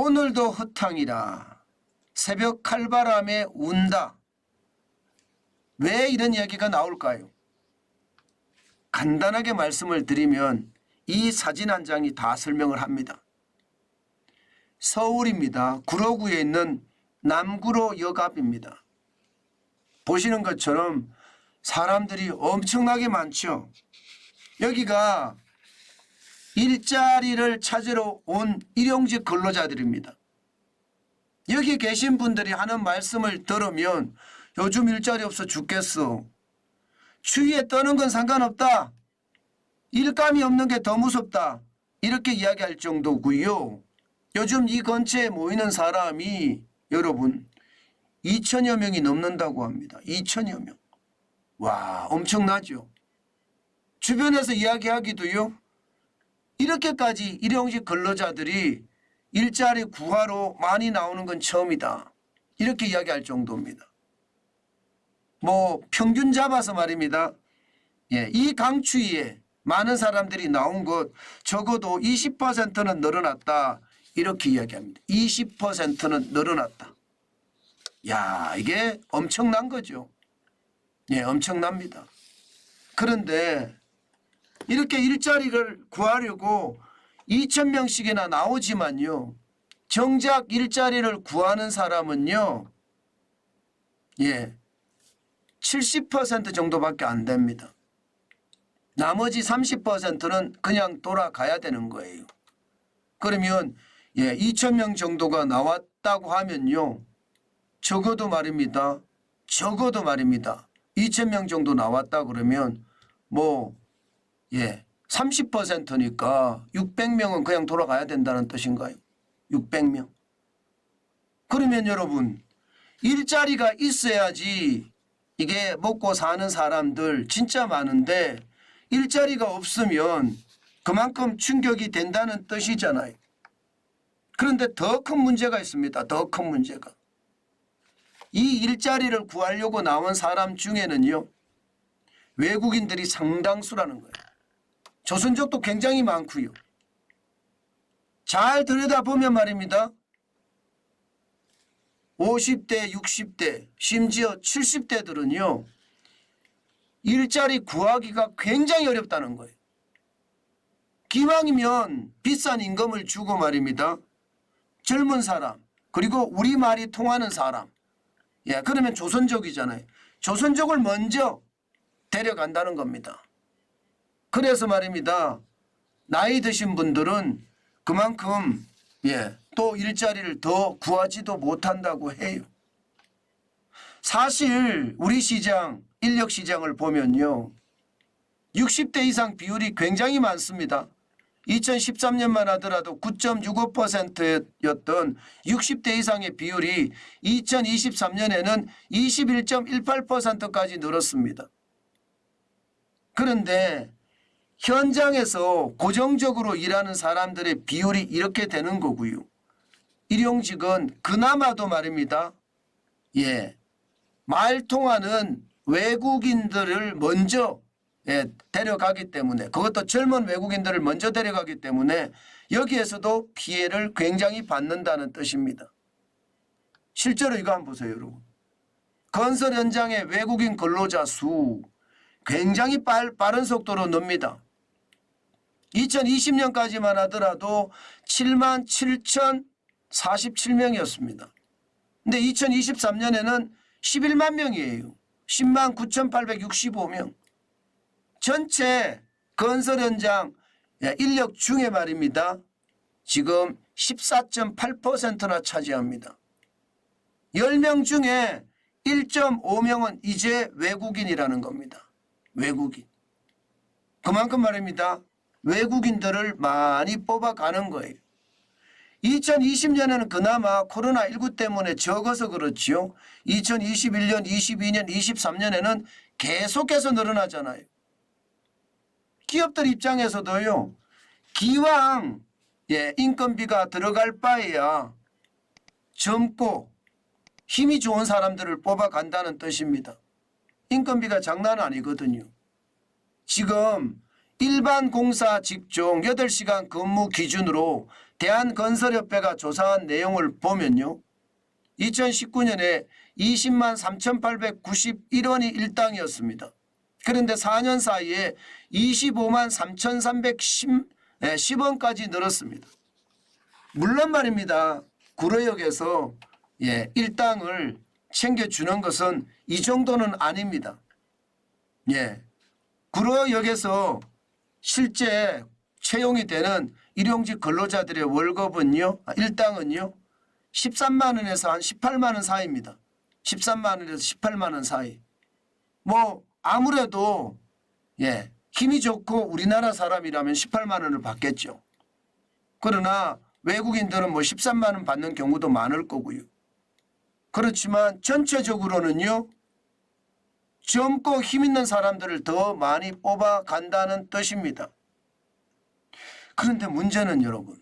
오늘도 허탕이라 새벽 칼바람에 운다. 왜 이런 이야기가 나올까요? 간단하게 말씀을 드리면 이 사진 한 장이 다 설명을 합니다. 서울입니다. 구로구에 있는 남구로역 앞입니다. 보시는 것처럼 사람들이 엄청나게 많죠. 여기가 일자리를 찾으러 온 일용직 근로자들입니다. 여기 계신 분들이 하는 말씀을 들으면 요즘 일자리 없어 죽겠어. 추위에 떠는 건 상관없다. 일감이 없는 게 더 무섭다. 이렇게 이야기할 정도고요. 요즘 이 근처에 모이는 사람이 여러분 2천여 명이 넘는다고 합니다. 2천여 명. 와, 엄청나죠. 주변에서 이야기하기도요. 이렇게까지 일용직 근로자들이 일자리 구하러 많이 나오는 건 처음이다. 이렇게 이야기할 정도입니다. 뭐 평균 잡아서 말입니다. 이 강추위에 많은 사람들이 나온 것 적어도 20%는 늘어났다. 이렇게 이야기합니다. 20%는 늘어났다. 야, 이게 엄청난 거죠. 엄청납니다. 그런데 이렇게 일자리를 구하려고 2,000명씩이나 나오지만요. 정작 일자리를 구하는 사람은요. 70% 정도밖에 안 됩니다. 나머지 30%는 그냥 돌아가야 되는 거예요. 그러면 2,000명 정도가 나왔다고 하면요. 적어도 말입니다. 2,000명 정도 나왔다 그러면 30%니까 600명은 그냥 돌아가야 된다는 뜻인가요? 600명. 그러면 여러분 일자리가 있어야지 이게 먹고 사는 사람들 진짜 많은데 일자리가 없으면 그만큼 충격이 된다는 뜻이잖아요. 그런데 더 큰 문제가 있습니다. 더 큰 문제가. 이 일자리를 구하려고 나온 사람 중에는요. 외국인들이 상당수라는 거예요. 조선족도 굉장히 많고요. 잘 들여다보면 말입니다. 50대, 60대, 심지어 70대들은요. 일자리 구하기가 굉장히 어렵다는 거예요. 기왕이면 비싼 임금을 주고 말입니다. 젊은 사람 그리고 우리말이 통하는 사람. 그러면 조선족이잖아요. 조선족을 먼저 데려간다는 겁니다. 그래서 말입니다. 나이 드신 분들은 그만큼 또 일자리를 더 구하지도 못한다고 해요. 사실 우리 시장, 인력시장을 보면요. 60대 이상 비율이 굉장히 많습니다. 2013년만 하더라도 9.65%였던 60대 이상의 비율이 2023년에는 21.18%까지 늘었습니다. 그런데 현장에서 고정적으로 일하는 사람들의 비율이 이렇게 되는 거고요. 일용직은 그나마도 말입니다. 말 통하는 외국인들을 먼저 데려가기 때문에 그것도 젊은 외국인들을 먼저 데려가기 때문에 여기에서도 피해를 굉장히 받는다는 뜻입니다. 실제로 이거 한번 보세요. 여러분. 건설 현장의 외국인 근로자 수 굉장히 빠른 속도로 늡니다. 2020년까지만 하더라도 77,047명이었습니다. 근데 2023년에는 11만 명이에요. 10만 9,865명. 전체 건설 현장 인력 중에 말입니다. 지금 14.8%나 차지합니다. 10명 중에 1.5명은 이제 외국인이라는 겁니다. 외국인. 그만큼 말입니다. 외국인들을 많이 뽑아가는 거예요. 2020년에는 그나마 코로나19 때문에 적어서 그렇지요. 2021년, 22년, 23년에는 계속해서 늘어나잖아요. 기업들 입장에서도요. 기왕 인건비가 들어갈 바에야 젊고 힘이 좋은 사람들을 뽑아간다는 뜻입니다. 인건비가 장난 아니거든요. 지금 일반 공사 직종 8시간 근무 기준으로 대한건설협회가 조사한 내용을 보면요. 2019년에 20만 3,891원이 일당이었습니다. 그런데 4년 사이에 25만 3,310원까지 늘었습니다. 물론 말입니다. 구로역에서 일당을 챙겨주는 것은 이 정도는 아닙니다. 구로역에서 실제 채용이 되는 일용직 근로자들의 월급은요, 일당은요, 13만 원에서 한 18만 원 사이입니다. 13만 원에서 18만 원 사이. 뭐 아무래도 힘이 좋고 우리나라 사람이라면 18만 원을 받겠죠. 그러나 외국인들은 뭐 13만 원 받는 경우도 많을 거고요. 그렇지만 전체적으로는요, 젊고 힘 있는 사람들을 더 많이 뽑아간다는 뜻입니다. 그런데 문제는 여러분,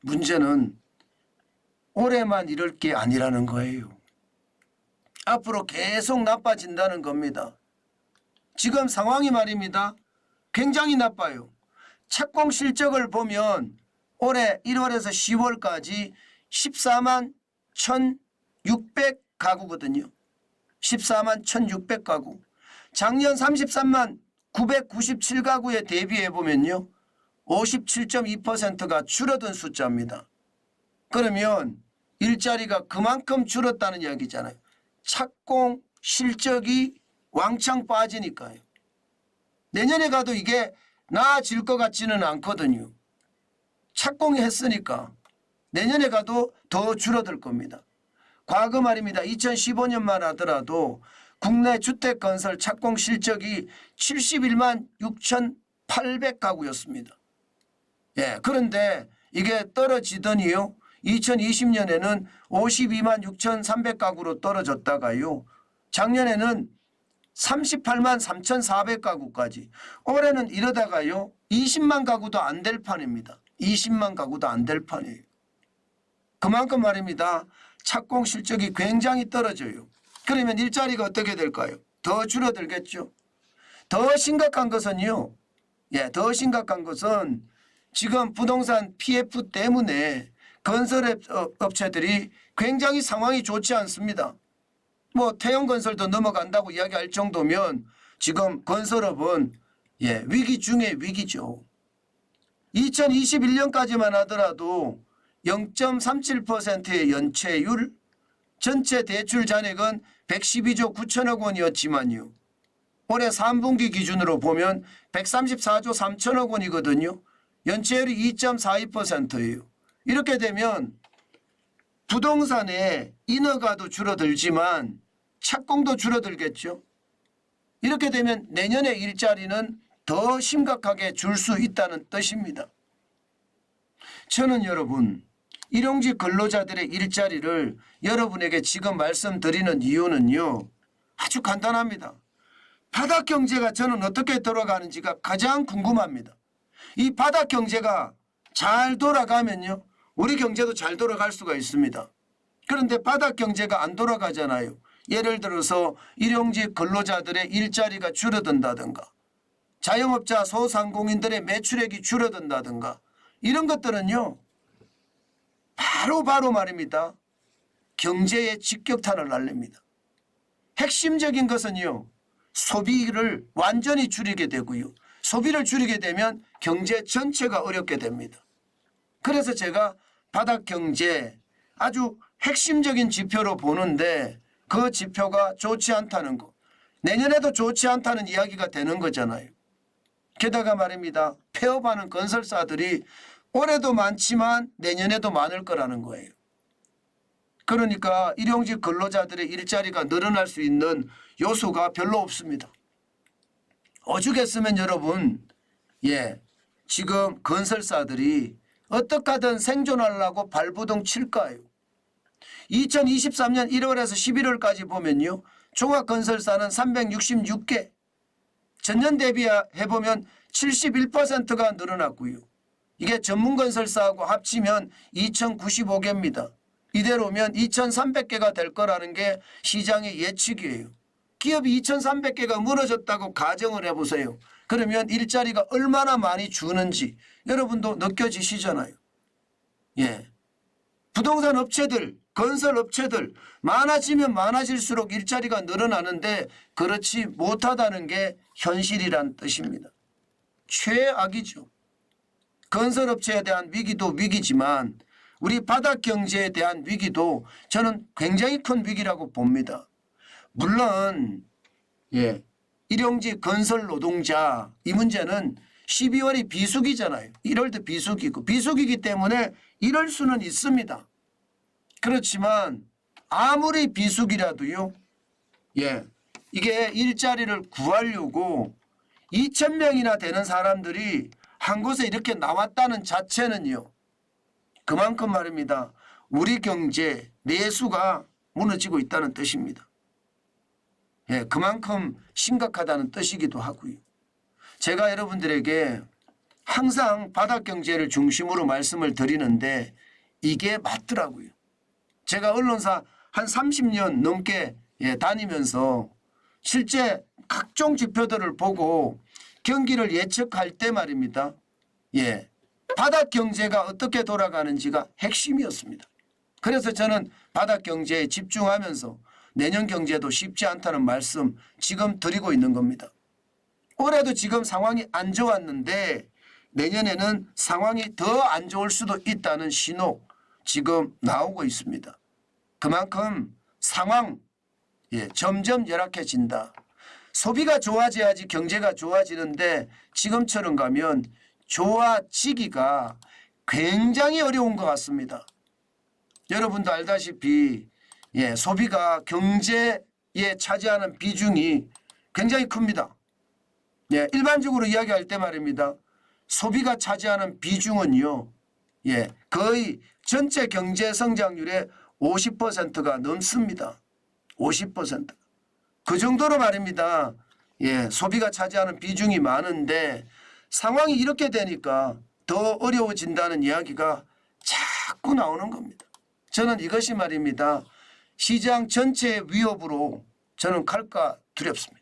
문제는 올해만 이럴 게 아니라는 거예요. 앞으로 계속 나빠진다는 겁니다. 지금 상황이 말입니다. 굉장히 나빠요. 착공 실적을 보면 올해 1월에서 10월까지 14만 1,600가구거든요. 14만 1,600가구. 작년 33만 997가구에 대비해 보면요. 57.2%가 줄어든 숫자입니다. 그러면 일자리가 그만큼 줄었다는 이야기잖아요. 착공 실적이 왕창 빠지니까요. 내년에 가도 이게 나아질 것 같지는 않거든요. 착공했으니까 내년에 가도 더 줄어들 겁니다. 과거 말입니다. 2015년만 하더라도 국내 주택건설 착공 실적이 71만 6,800가구였습니다. 그런데 이게 떨어지더니요. 2020년에는 52만 6,300가구로 떨어졌다가요. 작년에는 38만 3,400가구까지. 올해는 이러다가요. 20만 가구도 안 될 판입니다. 20만 가구도 안 될 판이에요. 그만큼 말입니다. 착공 실적이 굉장히 떨어져요. 그러면 일자리가 어떻게 될까요? 더 줄어들겠죠. 더 심각한 것은요. 더 심각한 것은 지금 부동산 PF 때문에 건설업체들이 굉장히 상황이 좋지 않습니다. 뭐 태형건설도 넘어간다고 이야기할 정도면 지금 건설업은 위기 중에 위기죠. 2021년까지만 하더라도 0.37%의 연체율, 전체 대출 잔액은 112조 9천억 원이었지만요. 올해 3분기 기준으로 보면 134조 3천억 원이거든요. 연체율이 2.42%예요. 이렇게 되면 부동산의 인허가도 줄어들지만 착공도 줄어들겠죠. 이렇게 되면 내년에 일자리는 더 심각하게 줄 수 있다는 뜻입니다. 저는 여러분, 일용직 근로자들의 일자리를 여러분에게 지금 말씀드리는 이유는요. 아주 간단합니다. 바닥 경제가 저는 어떻게 돌아가는지가 가장 궁금합니다. 이 바닥 경제가 잘 돌아가면요. 우리 경제도 잘 돌아갈 수가 있습니다. 그런데 바닥 경제가 안 돌아가잖아요. 예를 들어서 일용직 근로자들의 일자리가 줄어든다든가 자영업자 소상공인들의 매출액이 줄어든다든가 이런 것들은요. 바로 말입니다. 경제에 직격탄을 날립니다. 핵심적인 것은요. 소비를 완전히 줄이게 되고요. 소비를 줄이게 되면 경제 전체가 어렵게 됩니다. 그래서 제가 바닥 경제 아주 핵심적인 지표로 보는데 그 지표가 좋지 않다는 거. 내년에도 좋지 않다는 이야기가 되는 거잖아요. 게다가 말입니다. 폐업하는 건설사들이 올해도 많지만 내년에도 많을 거라는 거예요. 그러니까 일용직 근로자들의 일자리가 늘어날 수 있는 요소가 별로 없습니다. 오죽했으면 여러분 지금 건설사들이 어떻게 하든 생존하려고 발부동 칠까요? 2023년 1월에서 11월까지 보면요. 종합건설사는 366개. 전년 대비해보면 71%가 늘어났고요. 이게 전문건설사하고 합치면 2,095개입니다. 이대로면 2,300개가 될 거라는 게 시장의 예측이에요. 기업이 2,300개가 무너졌다고 가정을 해보세요. 그러면 일자리가 얼마나 많이 주는지 여러분도 느껴지시잖아요. 예. 부동산 업체들, 건설 업체들 많아지면 많아질수록 일자리가 늘어나는데 그렇지 못하다는 게 현실이란 뜻입니다. 최악이죠. 건설업체에 대한 위기도 위기지만 우리 바닥 경제에 대한 위기도 저는 굉장히 큰 위기라고 봅니다. 물론 일용직 건설 노동자 이 문제는 12월이 비수기잖아요. 1월도 비수기고 비수기이기 때문에 이럴 수는 있습니다. 그렇지만 아무리 비수기라도요. 이게 일자리를 구하려고 2,000명이나 되는 사람들이 한 곳에 이렇게 나왔다는 자체는요. 그만큼 말입니다. 우리 경제 내수가 무너지고 있다는 뜻입니다. 그만큼 심각하다는 뜻이기도 하고요. 제가 여러분들에게 항상 바닥 경제를 중심으로 말씀을 드리는데 이게 맞더라고요. 제가 언론사 한 30년 넘게 다니면서 실제 각종 지표들을 보고 경기를 예측할 때 말입니다. 바닥 경제가 어떻게 돌아가는지가 핵심이었습니다. 그래서 저는 바닥 경제에 집중하면서 내년 경제도 쉽지 않다는 말씀 지금 드리고 있는 겁니다. 올해도 지금 상황이 안 좋았는데 내년에는 상황이 더 안 좋을 수도 있다는 신호 지금 나오고 있습니다. 그만큼 상황 점점 열악해진다. 소비가 좋아져야지 경제가 좋아지는데 지금처럼 가면 좋아지기가 굉장히 어려운 것 같습니다. 여러분도 알다시피 소비가 경제에 차지하는 비중이 굉장히 큽니다. 일반적으로 이야기할 때 말입니다. 소비가 차지하는 비중은요. 거의 전체 경제 성장률의 50%가 넘습니다. 50%. 그 정도로 말입니다. 소비가 차지하는 비중이 많은데 상황이 이렇게 되니까 더 어려워진다는 이야기가 자꾸 나오는 겁니다. 저는 이것이 말입니다. 시장 전체의 위협으로 저는 갈까 두렵습니다.